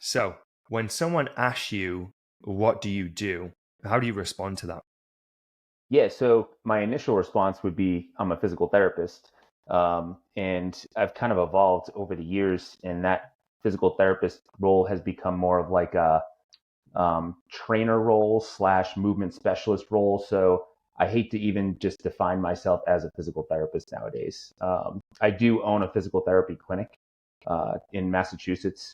So when someone asks you, what do you do? How do you respond to that? Yeah, so my initial response would be I'm a physical therapist. And I've kind of evolved over the years, and that physical therapist role has become more of like a trainer role slash movement specialist role. So I hate to even just define myself as a physical therapist nowadays. I do own a physical therapy clinic in Massachusetts,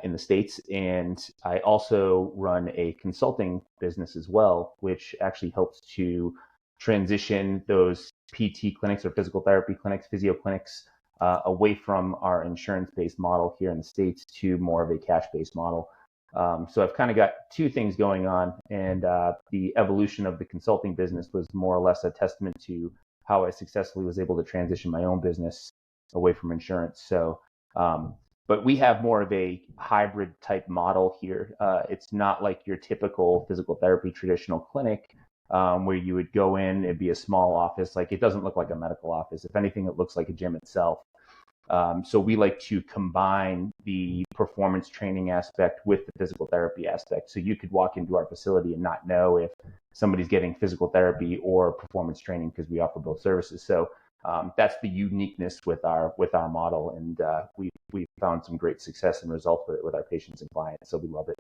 in the States. And I also run a consulting business as well, which actually helps to transition those PT clinics or physical therapy clinics, physio clinics, away from our insurance based model here in the States to more of a cash based model. So I've kind of got two things going on, and the evolution of the consulting business was more or less a testament to how I successfully was able to transition my own business away from insurance. So, um, but we have more of a hybrid type model here. It's not like your typical physical therapy traditional clinic, where you would go in, it'd be a small office. Like, it doesn't look like a medical office. If anything, it looks like a gym itself. So we like to combine the performance training aspect with the physical therapy aspect. So you could walk into our facility and not know if somebody's getting physical therapy or performance training, because we offer both services. So that's the uniqueness with our model, and we've found some great success and results with it with our patients and clients. So we love it.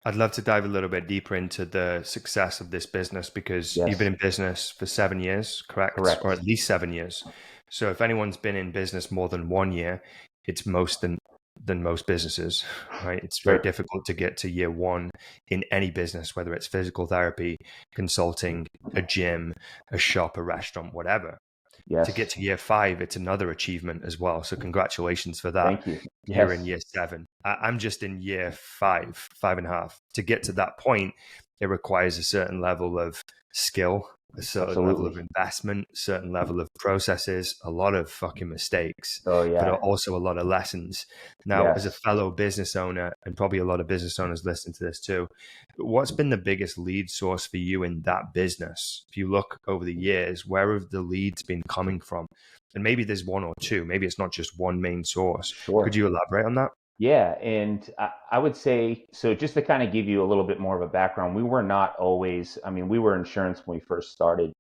I'd love to dive a little bit deeper into the success of this business because you've been Yes, in business for 7 years, correct? Or correct. at least 7 years. So if anyone's been in business more than 1 year, it's most than most businesses, right? It's very Sure. difficult to get to year one in any business, whether it's physical therapy, consulting, a gym, a shop, a restaurant, whatever. To get Yes. to year five, it's another achievement as well. So congratulations for that. Thank you. Here in Yes, year seven, I'm just in year five, 5.5. To get to that point, it requires a certain level of skill, a certain level of absolutely. investment, a certain level of processes, a lot of fucking mistakes, Oh but yeah. also a lot of lessons. Now, as a Yes. fellow business owner, and probably a lot of business owners listening to this too, what's been the biggest lead source for you in that business? If you look over the years, where have the leads been coming from? And maybe there's one or two, maybe it's not just one main source. Could Sure. you elaborate on that? Yeah, and I would say, so just to kind of give you a little bit more of a background, we were not always, I mean, we were insurance when we first started,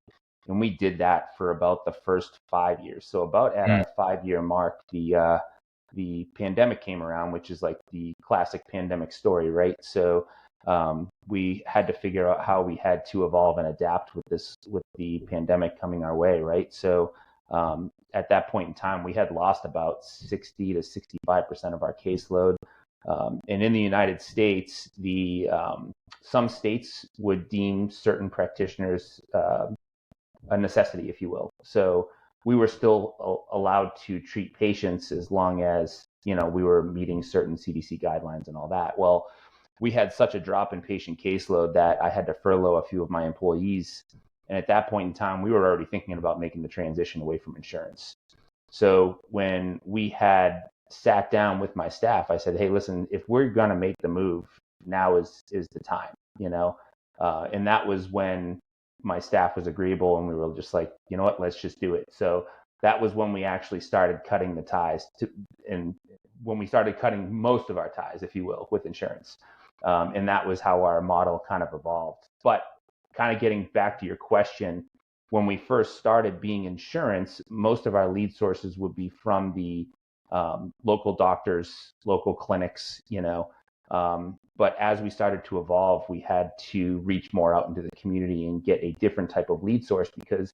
and we did that for about the first 5 years. So about at Mm. our 5 year mark, the pandemic came around, which is like the classic pandemic story, right? So we had to figure out how we had to evolve and adapt with this, with the pandemic coming our way, right? So at that point in time, we had lost about 60 to 65% of our caseload. And in the United States, the some states would deem certain practitioners a necessity, if you will. So we were still allowed to treat patients as long as, you know, we were meeting certain CDC guidelines and all that. Well, we had such a drop in patient caseload that I had to furlough a few of my employees. And at that point in time, we were already thinking about making the transition away from insurance. So when we had sat down with my staff, I said, "Hey, listen, if we're gonna make the move, now is the time," you know. And that was when my staff was agreeable, and we were just like, you know what, let's just do it. So that was when we actually started cutting the ties to, and when we started cutting most of our ties, if you will, with insurance. And that was how our model kind of evolved. But kind of getting back to your question, when we first started being insurance, most of our lead sources would be from the local doctors, local clinics, you know. But as we started to evolve, we had to reach more out into the community and get a different type of lead source, because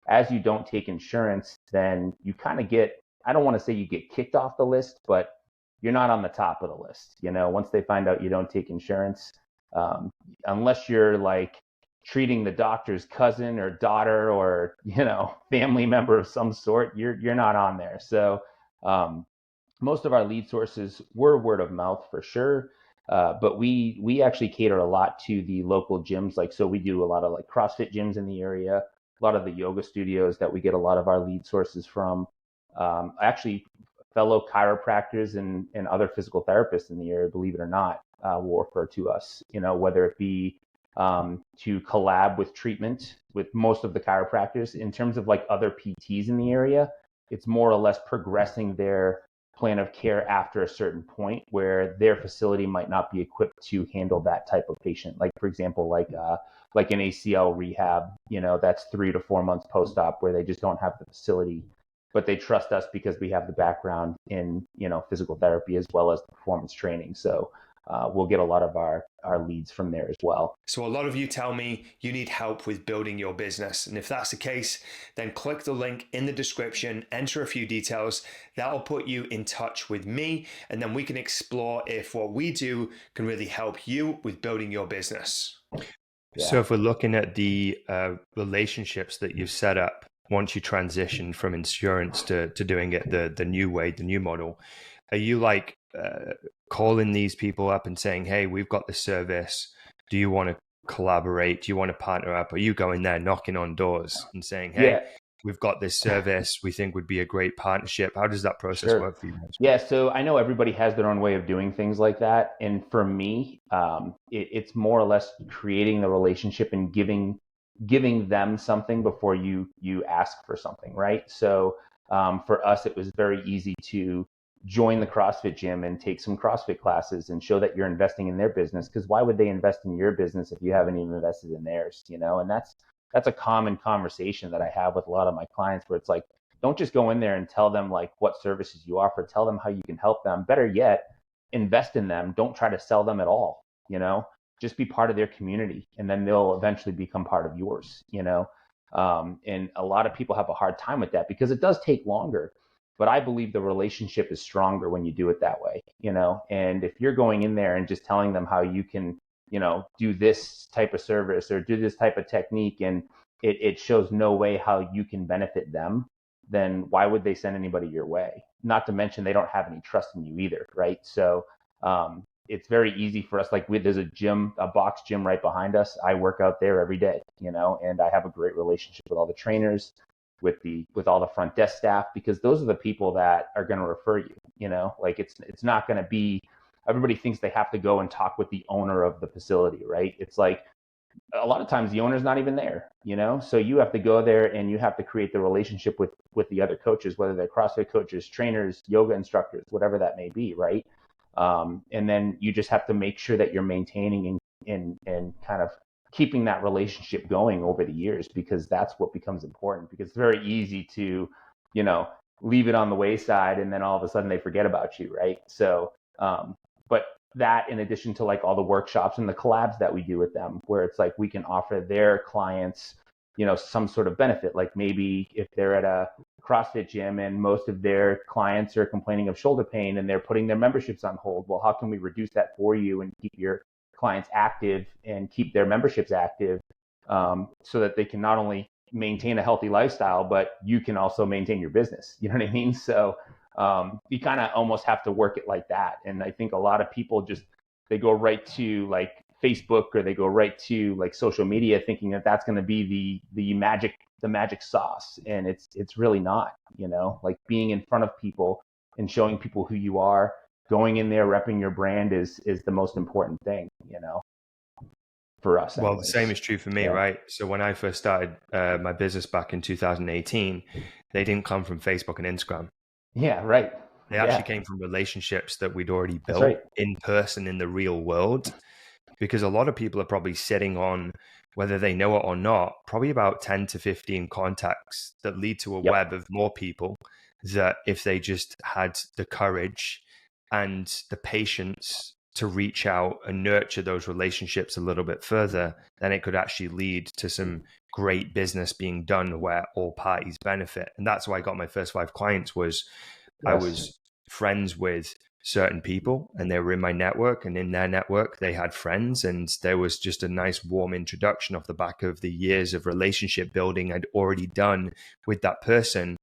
as you don't take insurance, then you kind of get, I don't want to say you get kicked off the list, but you're not on the top of the list. You know, once they find out you don't take insurance, unless you're like treating the doctor's cousin or daughter or, you know, family member of some sort, you're not on there. So um, most of our lead sources were word of mouth for sure. But we actually cater a lot to the local gyms. Like, so we do a lot of like CrossFit gyms in the area, a lot of the yoga studios that we get a lot of our lead sources from. Actually, fellow chiropractors and other physical therapists in the area, believe it or not, will refer to us, you know, whether it be to collab with treatment with most of the chiropractors. In terms of like other PTs in the area, it's more or less progressing their plan of care after a certain point where their facility might not be equipped to handle that type of patient. Like, for example, like an ACL rehab, that's 3 to 4 months post-op where they just don't have the facility, but they trust us because we have the background in, physical therapy as well as performance training. So we'll get a lot of our leads from there as well. So a lot of you tell me you need help with building your business. And if that's the case, then click the link in the description, enter a few details. That'll put you in touch with me. And then we can explore if what we do can really help you with building your business. Yeah. So if we're looking at the relationships that you've set up once you transition from insurance to doing it the new way, the new model, are you like calling these people up and saying, hey, we've got this service. Do you want to collaborate? Do you want to partner up? Are you going there knocking on doors and saying, hey, we've got this service we think would be a great partnership? How does that process work for you guys? Yeah, so I know everybody has their own way of doing things like that. And for me, it's more or less creating the relationship and giving them something before you ask for something, right? So for us, it was very easy to join the CrossFit gym and take some CrossFit classes and show that you're investing in their business. Because why would they invest in your business if you haven't even invested in theirs? And that's a common conversation that I have with a lot of my clients, where it's like, don't just go in there and tell them like what services you offer. Tell them how you can help them. Better yet, invest in them. Don't try to sell them at all. Just be part of their community, and then they'll eventually become part of yours. And a lot of people have a hard time with that because it does take longer. But I believe the relationship is stronger when you do it that way, and if you're going in there and just telling them how you can, do this type of service or do this type of technique, and it shows no way how you can benefit them, then why would they send anybody your way? Not to mention they don't have any trust in you either, right? So it's very easy for us. Like there's a box gym right behind us. I work out there every day, and I have a great relationship with all the trainers, with all the front desk staff, because those are the people that are going to refer you. Like it's not going to be, everybody thinks they have to go and talk with the owner of the facility, right? It's like a lot of times the owner's not even there, so you have to go there and you have to create the relationship with the other coaches, whether they're CrossFit coaches, trainers, yoga instructors, whatever that may be, right? And then you just have to make sure that you're maintaining and kind of keeping that relationship going over the years, because that's what becomes important. Because it's very easy to, leave it on the wayside and then all of a sudden they forget about you, right? So, but that, in addition to like all the workshops and the collabs that we do with them, where it's like we can offer their clients, some sort of benefit. Like maybe if they're at a CrossFit gym and most of their clients are complaining of shoulder pain and they're putting their memberships on hold, well, how can we reduce that for you and keep your clients active and keep their memberships active, so that they can not only maintain a healthy lifestyle, but you can also maintain your business. You know what I mean? So you kind of almost have to work it like that. And I think a lot of people they go right to like Facebook, or they go right to like social media thinking that that's going to be the magic sauce. And it's really not, like being in front of people and showing people who you are, going in there, repping your brand is the most important thing, for us. Well, anyways. The same is true for me, right? So when I first started my business back in 2018, they didn't come from Facebook and Instagram. Yeah, right. They actually came from relationships that we'd already built in person in the real world. Because a lot of people are probably sitting on, whether they know it or not, probably about 10 to 15 contacts that lead to a web of more people that if they just had the courage and the patience to reach out and nurture those relationships a little bit further, then it could actually lead to some great business being done where all parties benefit. And that's why I got my first 5 clients I was friends with certain people and they were in my network, and in their network they had friends, and there was just a nice warm introduction off the back of the years of relationship building I'd already done with that person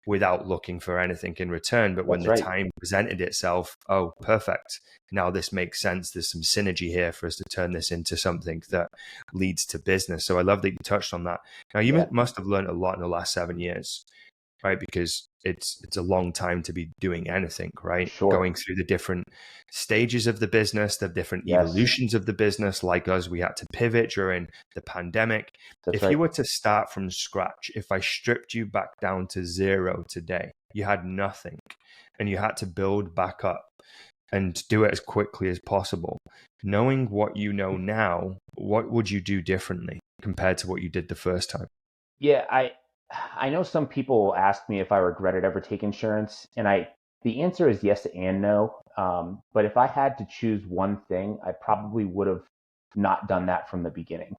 without looking for anything in return. But when the time presented itself, oh, perfect. Now this makes sense. There's some synergy here for us to turn this into something that leads to business. So I love that you touched on that. Now you must have learned a lot in the last 7 years, right? Because it's a long time to be doing anything, right? Sure. Going through the different stages of the business, the different evolutions of the business. Like us, we had to pivot during the pandemic. If you were to start from scratch, if I stripped you back down to zero today, you had nothing, and you had to build back up and do it as quickly as possible. Knowing what you know now, what would you do differently compared to what you did the first time? Yeah, I know some people ask me if I regretted ever taking insurance, and the answer is yes and no. But if I had to choose one thing, I probably would have not done that from the beginning.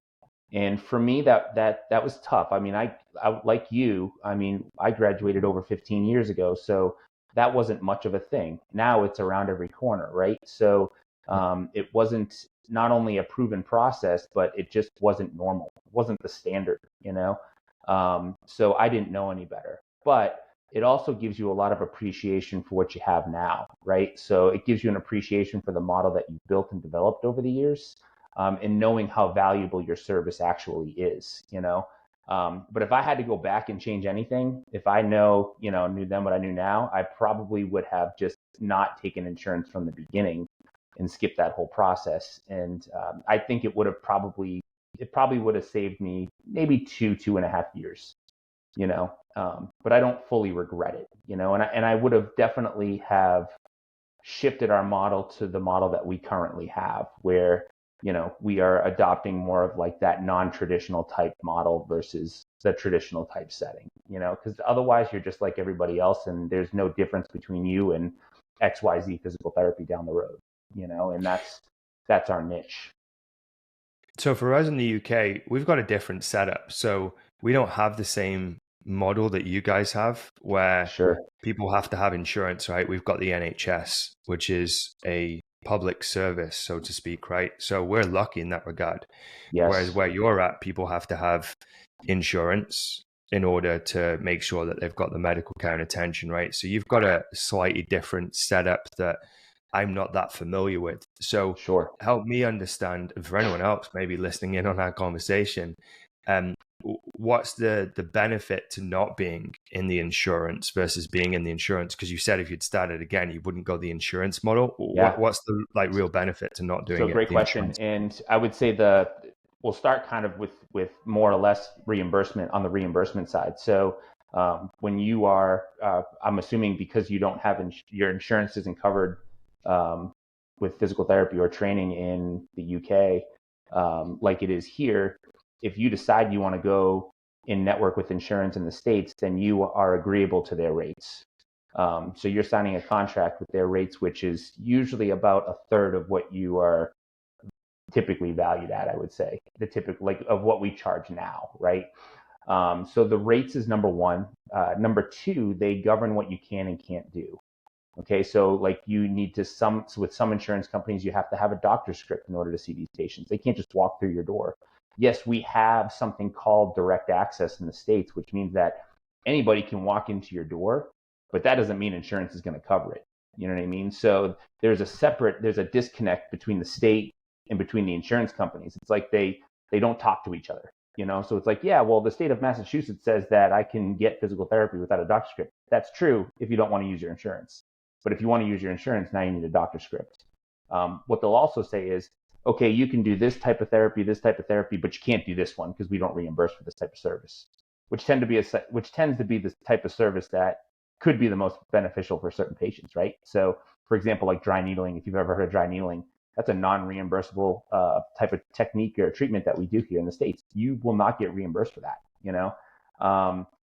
And for me, that was tough. I mean, I like you. I mean, I graduated over 15 years ago, so that wasn't much of a thing. Now it's around every corner, right? So it wasn't not only a proven process, but it just wasn't normal. It wasn't the standard, you know. So I didn't know any better. But it also gives you a lot of appreciation for what you have now, right? So it gives you an appreciation for the model that you built and developed over the years, and knowing how valuable your service actually is, you know. But if I had to go back and change anything, if I knew then what I knew now, I probably would have just not taken insurance from the beginning and skipped that whole process. And I think it probably would have saved me maybe 2.5 years, you know. But I don't fully regret it, you know, and I would have definitely have shifted our model to the model that we currently have, where, you know, we are adopting more of like that non-traditional type model versus the traditional type setting, you know, because otherwise you're just like everybody else and there's no difference between you and XYZ physical therapy down the road, you know, and that's our niche. So for us in the UK, we've got a different setup. So we don't have the same model that you guys have where Sure. people have to have insurance, right? We've got the NHS, which is a public service, so to speak, right? So we're lucky in that regard. Whereas Yes. where you're at, people have to have insurance in order to make sure that they've got the medical care and attention, right? So you've got a slightly different setup that I'm not that familiar with. So Sure. help me understand, and for anyone else maybe listening in on our conversation, um, what's the benefit to not being in the insurance versus being in the insurance? Because you said if you'd started again, you wouldn't go the insurance model. Yeah. What's the like real benefit to not So doing it great the question. insurance? And I would say we'll start kind of with more or less reimbursement on the reimbursement side. So when you are, I'm assuming because you don't have your insurance isn't covered um, with physical therapy or training in the UK, like it is here. If you decide you want to go in network with insurance in the States, then you are agreeable to their rates. So you're signing a contract with their rates, which is usually about a third of what you are typically valued at, I would say, the typical like of what we charge now, right? So the rates is number one. Number two, they govern what you can and can't do. Okay, so like you need to with some insurance companies, you have to have a doctor's script in order to see these patients. They can't just walk through your door. Yes, we have something called direct access in the States, which means that anybody can walk into your door, but that doesn't mean insurance is going to cover it. You know what I mean? So there's a disconnect between the state and between the insurance companies. It's like they don't talk to each other, you know? So it's like, yeah, well, the state of Massachusetts says that I can get physical therapy without a doctor's script. That's true if you don't want to use your insurance. But if you want to use your insurance, now you need a doctor's script. What they'll also say is, okay, you can do this type of therapy, but you can't do this one because we don't reimburse for this type of service, which tends to be the type of service that could be the most beneficial for certain patients, right? So, for example, like dry needling, if you've ever heard of dry needling, that's a non-reimbursable type of technique or treatment that we do here in the States. You will not get reimbursed for that, you know?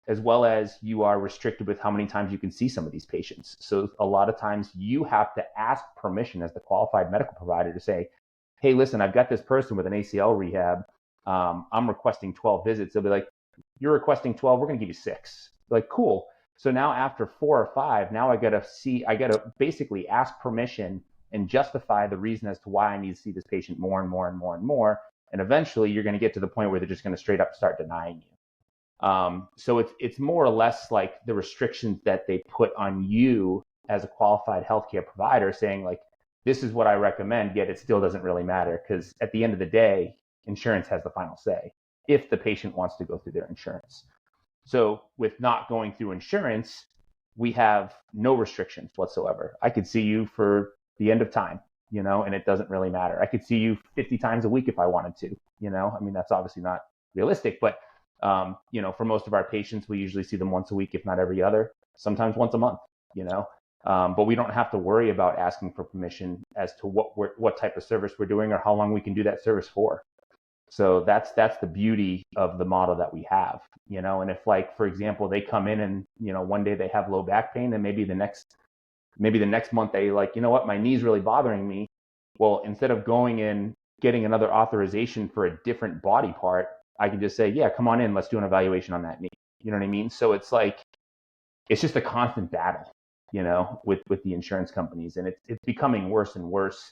As well as you are restricted with how many times you can see some of these patients. So a lot of times you have to ask permission as the qualified medical provider to say, hey, listen, I've got this person with an ACL rehab. I'm requesting 12 visits. They'll be like, you're requesting 12, we're going to give you 6. Like, cool. So now after 4 or 5, now I got to basically ask permission and justify the reason as to why I need to see this patient more and more and more and more. And eventually you're going to get to the point where they're just going to straight up start denying you. So it's more or less like the restrictions that they put on you as a qualified healthcare provider, saying like, this is what I recommend, yet it still doesn't really matter because at the end of the day, insurance has the final say if the patient wants to go through their insurance. So with not going through insurance, we have no restrictions whatsoever. I could see you for the end of time, you know, and it doesn't really matter. I could see you 50 times a week if I wanted to, you know. I mean, that's obviously not realistic, but you know, for most of our patients, we usually see them once a week, if not every other, sometimes once a month, you know. But we don't have to worry about asking for permission as to what type of service we're doing or how long we can do that service for. So that's the beauty of the model that we have, and if, like, for example, they come in and, one day they have low back pain, and maybe the next month they like, what, my knee's really bothering me. Well, instead of going and getting another authorization for a different body part, I can just say, yeah, come on in, let's do an evaluation on that knee. You know what I mean? So it's like, it's just a constant battle, with the insurance companies, and it's becoming worse and worse.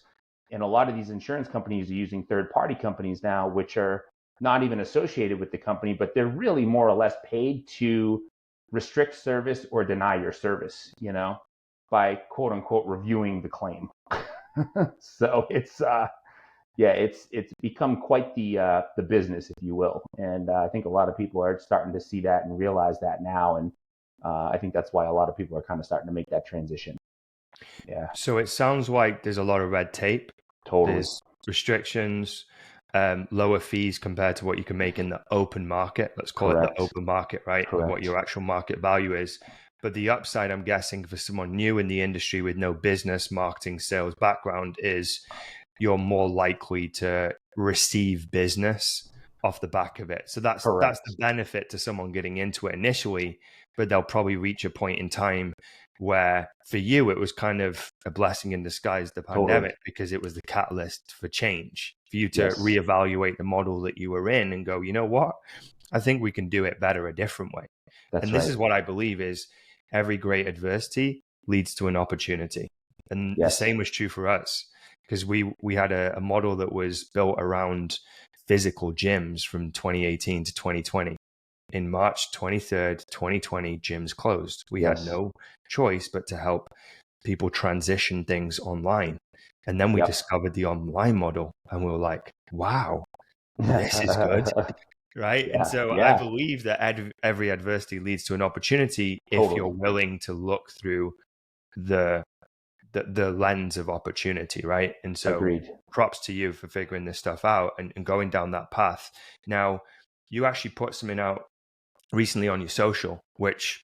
And a lot of these insurance companies are using third-party companies now, which are not even associated with the company, but they're really more or less paid to restrict service or deny your service, by quote unquote reviewing the claim. So it's become quite the business, if you will. And I think a lot of people are starting to see that and realize that now. And I think that's why a lot of people are kind of starting to make that transition. Yeah. So it sounds like there's a lot of red tape. Totally. There's restrictions, lower fees compared to what you can make in the open market. Let's call Correct. it the open market, right? Correct. And what your actual market value is. But the upside, I'm guessing, for someone new in the industry with no business, marketing, sales background is you're more likely to receive business off the back of it. So that's the benefit to someone getting into it initially, but they'll probably reach a point in time where for you it was kind of a blessing in disguise, the pandemic, because it was the catalyst for change, for you to reevaluate the model that you were in and go, you know what, I think we can do it better a different way. This is what I believe is every great adversity leads to an opportunity. And the same was true for us, because we had a model that was built around physical gyms from 2018 to 2020. In March 23rd, 2020, gyms closed. We had no choice but to help people transition things online. And then we discovered the online model, and we were like, wow, this is good. Right. And so I believe that every adversity leads to an opportunity if you're willing to look through the lens of opportunity, right? And so props to you for figuring this stuff out and going down that path. Now, you actually put something out recently on your social, which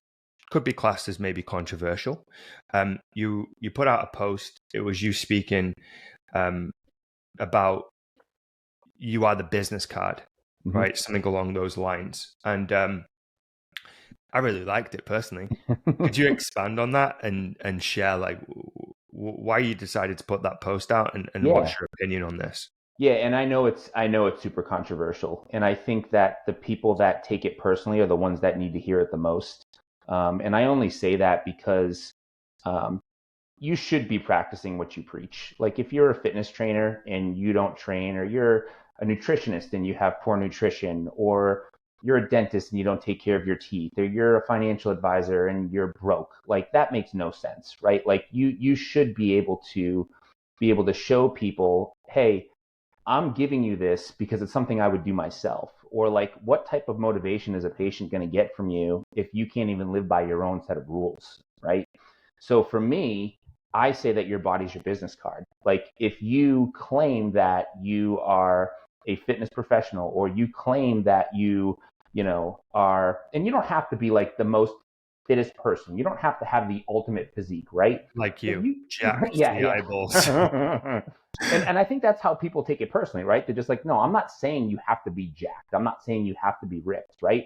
could be classed as maybe controversial. You put out a post. It was you speaking about you are the business card, right? Something along those lines. And I really liked it personally. Could you expand on that and share like why you decided to put that post out and what's your opinion on this? Yeah, and I know it's super controversial, and I think that the people that take it personally are the ones that need to hear it the most. And I only say that because you should be practicing what you preach. Like, if you're a fitness trainer and you don't train, or you're a nutritionist and you have poor nutrition, or you're a dentist and you don't take care of your teeth, or you're a financial advisor and you're broke, like, that makes no sense, right? Like, you should be able to show people, hey, I'm giving you this because it's something I would do myself. Or, like, what type of motivation is a patient going to get from you if you can't even live by your own set of rules, right? So for me, I say that your body's your business card. Like, if you claim that you are a fitness professional, or you claim that you are, and you don't have to be like the most fittest person. You don't have to have the ultimate physique, right? Like you jacked the eyeballs. And I think that's how people take it personally, right? They're just like, no, I'm not saying you have to be jacked. I'm not saying you have to be ripped, right?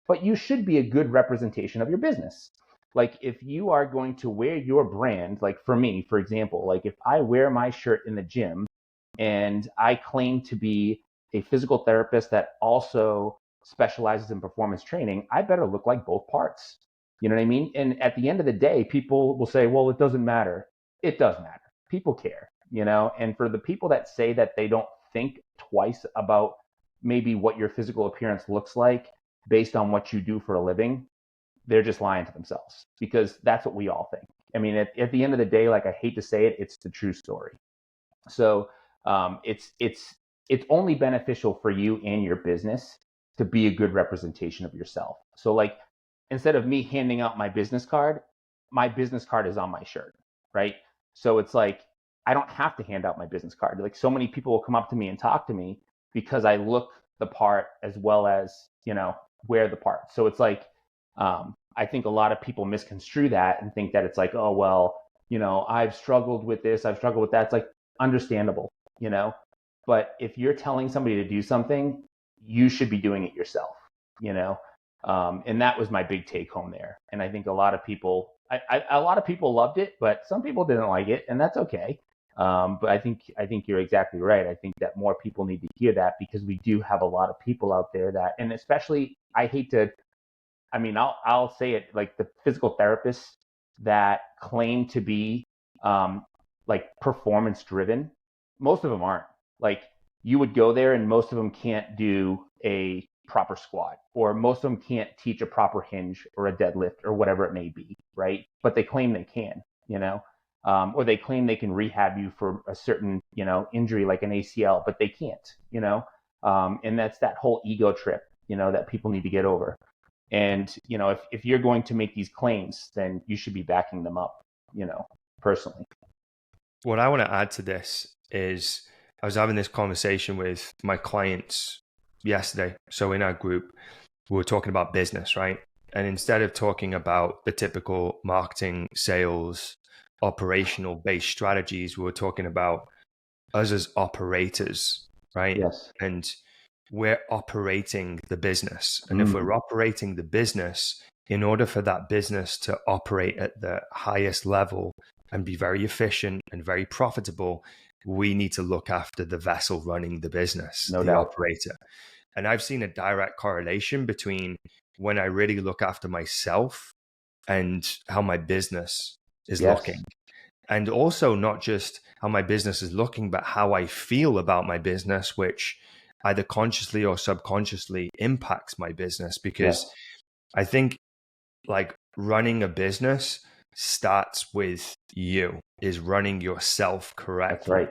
But you should be a good representation of your business. Like, if you are going to wear your brand, like for me, for example, like if I wear my shirt in the gym and I claim to be a physical therapist that also specializes in performance training, I better look like both parts. You know what I mean? And at the end of the day, people will say, well, it doesn't matter. It does matter. People care, and for the people that say that they don't think twice about maybe what your physical appearance looks like based on what you do for a living, they're just lying to themselves, because that's what we all think. I mean, at the end of the day, like, I hate to say it, it's the true story. So it's only beneficial for you and your business to be a good representation of yourself. So, like, instead of me handing out my business card is on my shirt, right? So it's like, I don't have to hand out my business card. Like, so many people will come up to me and talk to me because I look the part as well as, wear the part. So it's like, I think a lot of people misconstrue that and think that it's like, oh, well, I've struggled with this, I've struggled with that. It's like understandable, you know. But if you're telling somebody to do something, you should be doing it yourself, you know. And that was my big take home there. And I think a lot of people, a lot of people loved it, but some people didn't like it, and that's okay. But I think you're exactly right. I think that more people need to hear that, because we do have a lot of people out there that, and especially, I hate to, I mean, I'll say it, like the physical therapists that claim to be like performance driven. Most of them aren't. Like, you would go there and most of them can't do a proper squat, or most of them can't teach a proper hinge or a deadlift or whatever it may be, right? But they claim they can, or they claim they can rehab you for a certain, injury like an ACL, but they can't, and that's that whole ego trip, that people need to get over. And, if you're going to make these claims, then you should be backing them up, personally. What I want to add to this is I was having this conversation with my clients yesterday. So in our group, we were talking about business, right? And instead of talking about the typical marketing, sales, operational based strategies, we were talking about us as operators, right? Yes. And we're operating the business. And if Mm, we're operating the business, in order for that business to operate at the highest level and be very efficient and very profitable, we need to look after the vessel running the business, no the doubt. operator. And I've seen a direct correlation between when I really look after myself and how my business is Yes. looking. And also not just how my business is looking, but how I feel about my business, which either consciously or subconsciously impacts my business. Because Yes. I think like running a business starts with you, is running yourself That's correctly. right.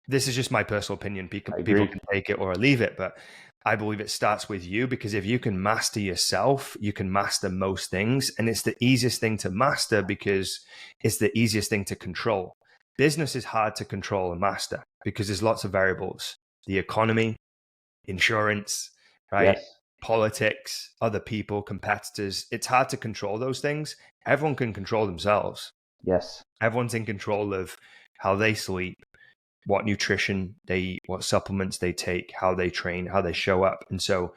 This is just my personal opinion. I People agree. can take it or leave it, but I believe it starts with you, because if you can master yourself, you can master most things. And it's the easiest thing to master because it's the easiest thing to control. Business is hard to control and master because there's lots of variables: the economy, insurance, right? Yes. Politics, other people, competitors. It's hard to control those things. Everyone can control themselves. Yes. Everyone's in control of how they sleep, what nutrition they eat, what supplements they take, how they train, how they show up. And so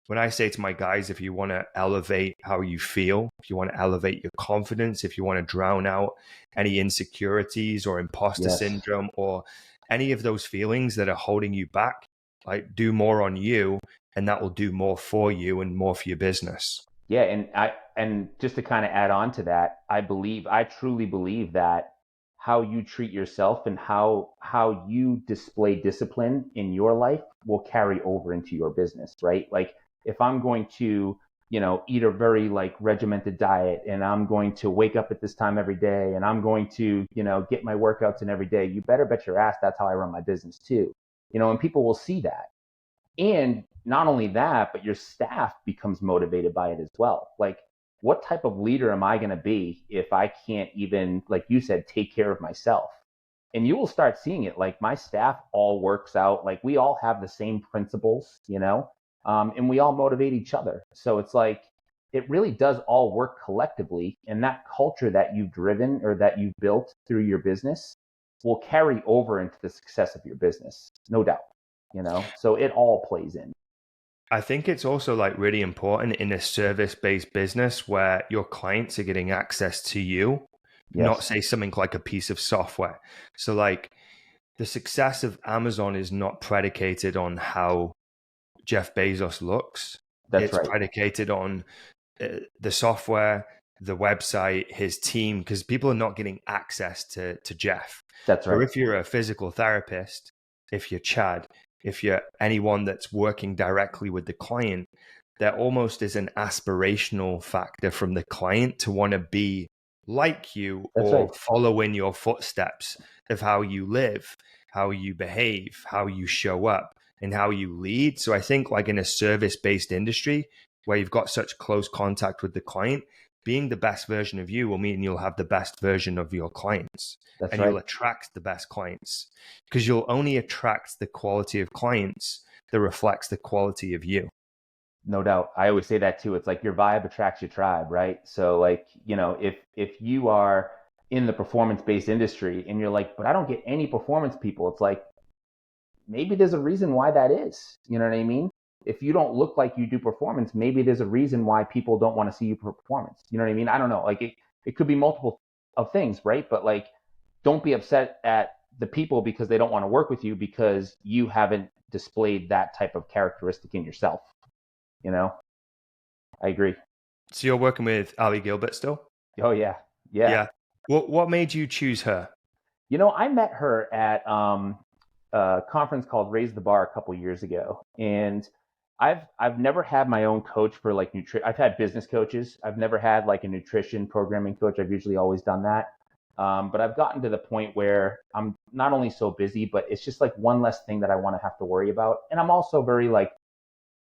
when I say to my guys, if you want to elevate how you feel, if you want to elevate your confidence, if you want to drown out any insecurities or imposter Yes. syndrome or any of those feelings that are holding you back, like do more on you, and that will do more for you and more for your business. Yeah, and just to kind of add on to that, I truly believe that how you treat yourself and how you display discipline in your life will carry over into your business, right? Like, if I'm going to, eat a very like regimented diet, and I'm going to wake up at this time every day, and I'm going to, get my workouts in every day, you better bet your ass that's how I run my business too. And people will see that. And not only that, but your staff becomes motivated by it as well. Like, what type of leader am I going to be if I can't even, like you said, take care of myself? And you will start seeing it. Like, my staff all works out. Like, we all have the same principles, and we all motivate each other. So it's like, it really does all work collectively. And that culture that you've driven or that you've built through your business will carry over into the success of your business, no doubt. So it all plays in. I think it's also like really important in a service-based business where your clients are getting access to you, not Yes. say something like a piece of software. So like the success of Amazon is not predicated on how Jeff Bezos looks. That's It's right. predicated on the software, the website, his team, because people are not getting access to Jeff. That's But right. if you're a physical therapist, if you're Chad, if you're anyone that's working directly with the client, there almost is an aspirational factor from the client to want to be like you That's or right. follow in your footsteps of how you live, how you behave, how you show up, and how you lead. So I think like in a service-based industry where you've got such close contact with the client, being the best version of you will mean you'll have the best version of your clients That's and you'll right. attract the best clients because you'll only attract the quality of clients that reflects the quality of you. No doubt. I always say that too. It's like your vibe attracts your tribe, right? So like, if you are in the performance-based industry, and you're like, but I don't get any performance people. It's like, maybe there's a reason why that is. You know what I mean? If you don't look like you do performance, maybe there's a reason why people don't want to see you for performance. You know what I mean? I don't know. Like it could be multiple of things, right? But like, don't be upset at the people because they don't want to work with you because you haven't displayed that type of characteristic in yourself. You know, I agree. So you're working with Ali Gilbert still? Oh yeah, yeah. Yeah. What made you choose her? You know, I met her at a conference called Raise the Bar a couple years ago, and I've never had my own coach for like nutrition. I've had business coaches. I've never had like a nutrition programming coach. I've usually always done that. But I've gotten to the point where I'm not only so busy, but it's just like one less thing that I want to have to worry about. And I'm also very like,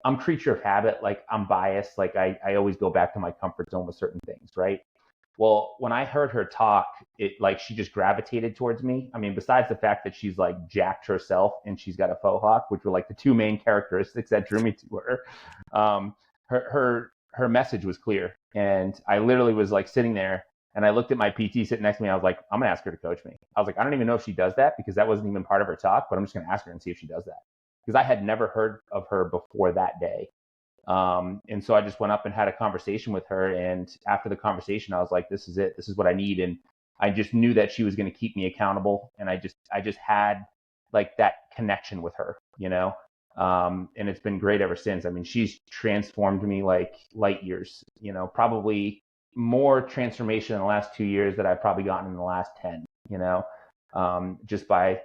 I'm creature of habit. Like I'm biased. Like I always go back to my comfort zone with certain things, right? Well, when I heard her talk, it like she just gravitated towards me. I mean, besides the fact that she's like jacked herself and she's got a faux hawk, which were like the two main characteristics that drew me to her. Her message was clear, and I literally was like sitting there, and I looked at my PT sitting next to me. I was like, I'm gonna ask her to coach me. I was like, I don't even know if she does that because that wasn't even part of her talk, but I'm just gonna ask her and see if she does that because I had never heard of her before that day. And so I just went up and had a conversation with her. And after the conversation, I was like, this is it. This is what I need. And I just knew that she was going to keep me accountable. And I just had like that connection with her, you know? And it's been great ever since. I mean, she's transformed me like light years, you know, probably more transformation in the last 2 years that I've probably gotten in the last 10, you know, just by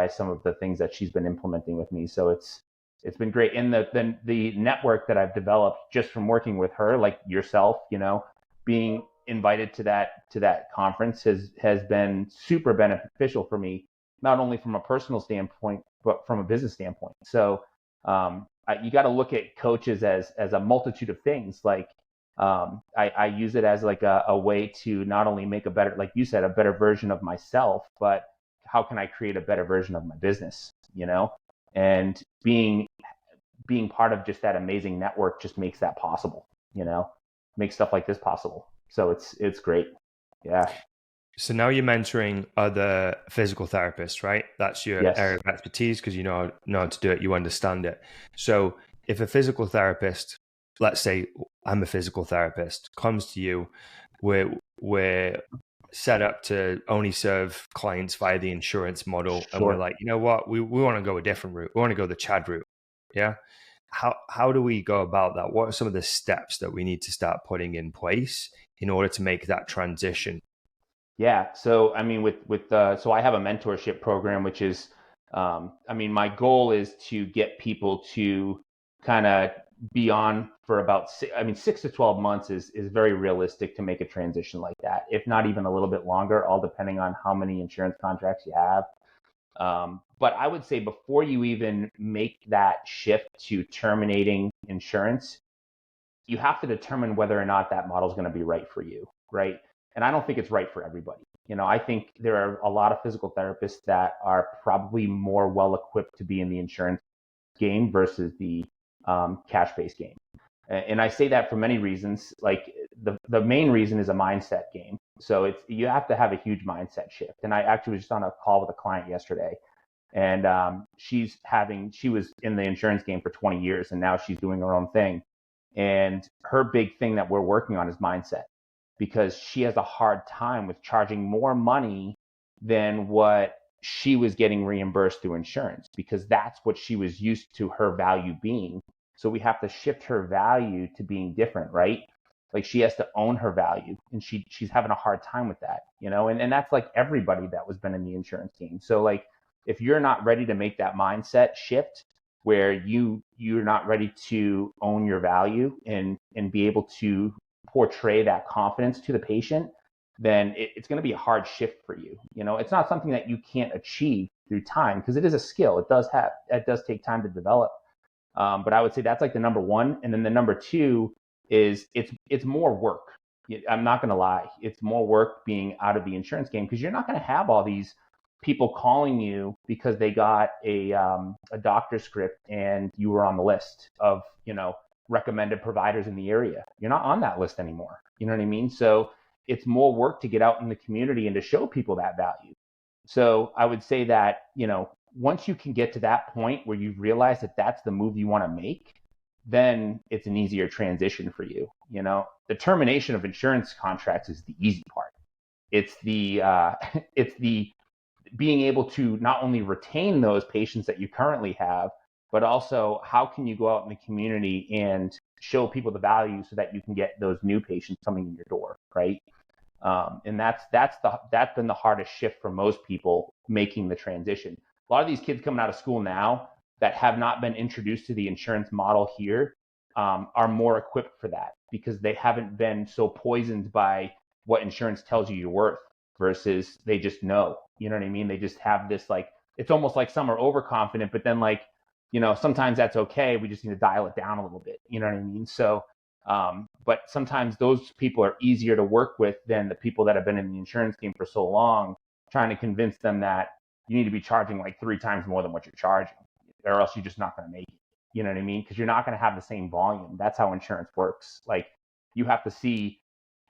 some of the things that she's been implementing with me. So it's been great. And the network that I've developed just from working with her, like yourself, you know, being invited to that conference has been super beneficial for me, not only from a personal standpoint, but from a business standpoint. So you got to look at coaches as a multitude of things. Like I use it as like a way to not only make a better, like you said, a better version of myself, but how can I create a better version of my business, you know? And being part of just that amazing network just makes that possible, you know, makes stuff like this possible. So it's great. Yeah. So now you're mentoring other physical therapists, right? That's your Yes. area of expertise because you know how to do it, you understand it. So if a physical therapist, let's say I'm a physical therapist, comes to you, we're set up to only serve clients via the insurance model, and we're Sure. like, you know what, we want to go a different route. We want to go the Chad route. Yeah. How do we go about that? What are some of the steps that we need to start putting in place in order to make that transition? Yeah. So, I mean, so I have a mentorship program, which is, I mean, my goal is to get people to kind of be on for about, 6 to 12 months is very realistic to make a transition like that, if not even a little bit longer, all depending on how many insurance contracts you have. But I would say before you even make that shift to terminating insurance, you have to determine whether or not that model is going to be right for you, right? And I don't think it's right for everybody. You know, I think there are a lot of physical therapists that are probably more well equipped to be in the insurance game versus the cash-based game. And I say that for many reasons. Like the main reason is a mindset game. So you have to have a huge mindset shift. And I actually was just on a call with a client yesterday, and she was in the insurance game for 20 years, and now she's doing her own thing. And her big thing that we're working on is mindset, because she has a hard time with charging more money than what she was getting reimbursed through insurance, because that's what she was used to her value being. So we have to shift her value to being different, right? Like she has to own her value, and she's having a hard time with that, you know, and that's like everybody that was been in the insurance game. So like if you're not ready to make that mindset shift where you're not ready to own your value and be able to portray that confidence to the patient, then it's going to be a hard shift for you. You know, it's not something that you can't achieve through time, because it is a skill. It does take time to develop. But I would say that's like the number one. And then the number two is it's more work. I'm not going to lie. It's more work being out of the insurance game, because you're not going to have all these people calling you because they got a doctor script and you were on the list of, you know, recommended providers in the area. You're not on that list anymore. You know what I mean? So it's more work to get out in the community and to show people that value. So I would say that, once you can get to that point where you realize that that's the move you want to make, then it's an easier transition for you. The termination of insurance contracts is the easy part. It's the it's the being able to not only retain those patients that you currently have, but also how can you go out in the community and show people the value so that you can get those new patients coming in your door, right? And that's been the hardest shift for most people making the transition. A lot of these kids coming out of school now that have not been introduced to the insurance model here are more equipped for that because they haven't been so poisoned by what insurance tells you you're worth versus they just know. You know what I mean? They just have this it's almost like some are overconfident, but then sometimes that's okay. We just need to dial it down a little bit. You know what I mean? So but sometimes those people are easier to work with than the people that have been in the insurance game for so long, trying to convince them that you need to be charging like 3 times more than what you're charging, or else you're just not going to make it. You know what I mean? Because you're not going to have the same volume. That's how insurance works. Like you have to see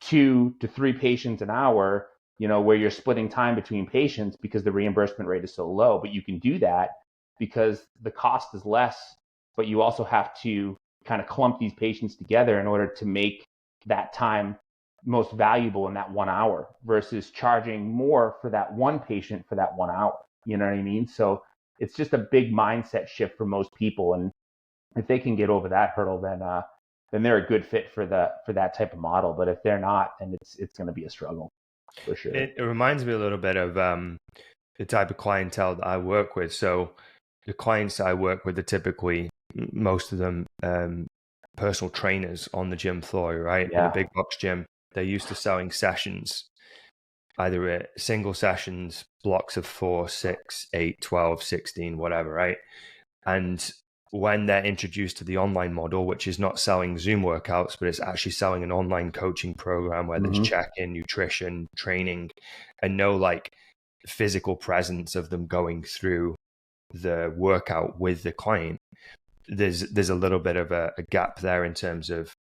2 to 3 patients an hour, where you're splitting time between patients because the reimbursement rate is so low. But you can do that because the cost is less, but you also have to kind of clump these patients together in order to make that time most valuable in that 1 hour versus charging more for that one patient for that 1 hour. You know what I mean? So it's just a big mindset shift for most people. And if they can get over that hurdle, then they're a good fit for that type of model. But if they're not, then it's going to be a struggle for sure. It reminds me a little bit of the type of clientele that I work with. So the clients I work with are typically, most of them, personal trainers on the gym floor, right? Yeah. In a big box gym. They're used to selling sessions, either single sessions, blocks of 4, 6, 8, 12, 16, whatever, right? And when they're introduced to the online model, which is not selling Zoom workouts, but it's actually selling an online coaching program where there's check-in, nutrition, training, and no physical presence of them going through the workout with the client, there's a little bit of a gap there in terms of,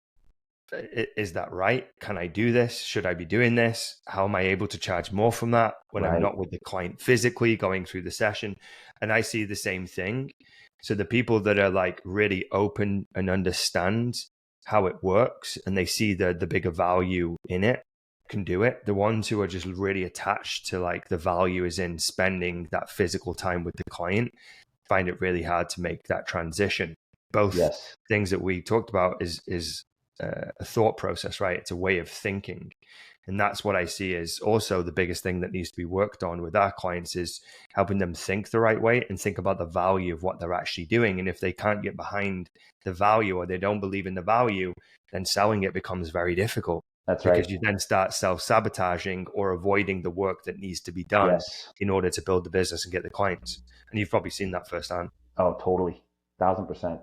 is that right? Can I do this? Should I be doing this? How am I able to charge more from that when I'm not with the client physically going through the session? And I see the same thing. So the people that are really open and understand how it works and they see the bigger value in it can do it. The ones who are just really attached to the value is in spending that physical time with the client find it really hard to make that transition. Both things that we talked about is a thought process, right? It's a way of thinking. And that's what I see is also the biggest thing that needs to be worked on with our clients is helping them think the right way and think about the value of what they're actually doing. And if they can't get behind the value or they don't believe in the value, then selling it becomes very difficult. That's right. Because you then start self-sabotaging or avoiding the work that needs to be done in order to build the business and get the clients. And you've probably seen that firsthand. Oh, totally. 1,000%.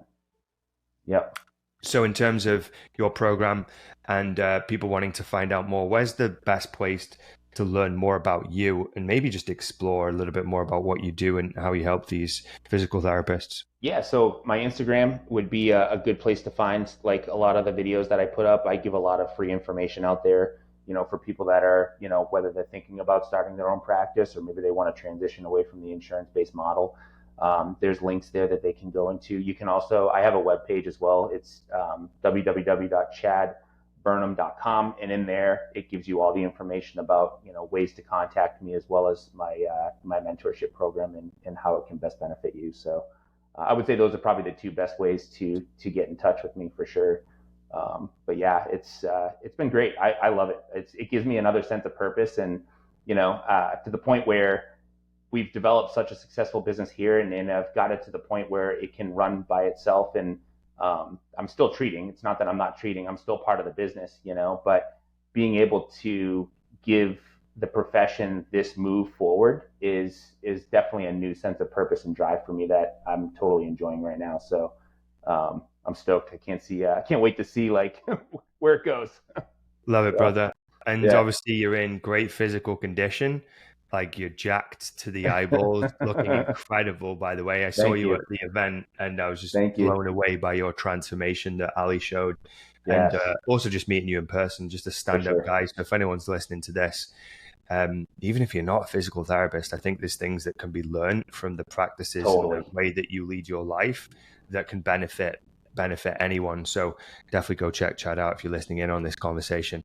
Yep. So in terms of your program and people wanting to find out more, where's the best place to learn more about you and maybe just explore a little bit more about what you do and how you help these physical therapists? Yeah, so my Instagram would be a good place to find a lot of the videos that I put up. I give a lot of free information out there, for people that are, whether they're thinking about starting their own practice or maybe they want to transition away from the insurance-based model. There's links there that they can go into. You can also, I have a webpage as well. It's www.chadburnham.com, and in there it gives you all the information about ways to contact me as well as my mentorship program and how it can best benefit you. So I would say those are probably the 2 best ways to get in touch with me for sure. But yeah, it's been great. I love it. It gives me another sense of purpose, and to the point where we've developed such a successful business here, and I've got it to the point where it can run by itself. And I'm still treating. It's not that I'm not treating. I'm still part of the business, but being able to give the profession this move forward is definitely a new sense of purpose and drive for me that I'm totally enjoying right now. So I'm stoked. I can't wait to see where it goes. Love it, brother. And obviously you're in great physical condition. like you're jacked to the eyeballs, looking incredible, by the way. I saw Thank you you. at the event and I was just Thank you. blown away by your transformation that Ali showed. And Yes, also just meeting you in person, just a for stand-up sure. guy. So if anyone's listening to this, even if you're not a physical therapist, I think there's things that can be learned from the practices and the Totally. way that you lead your life that can benefit anyone. So definitely go check Chad out if you're listening in on this conversation.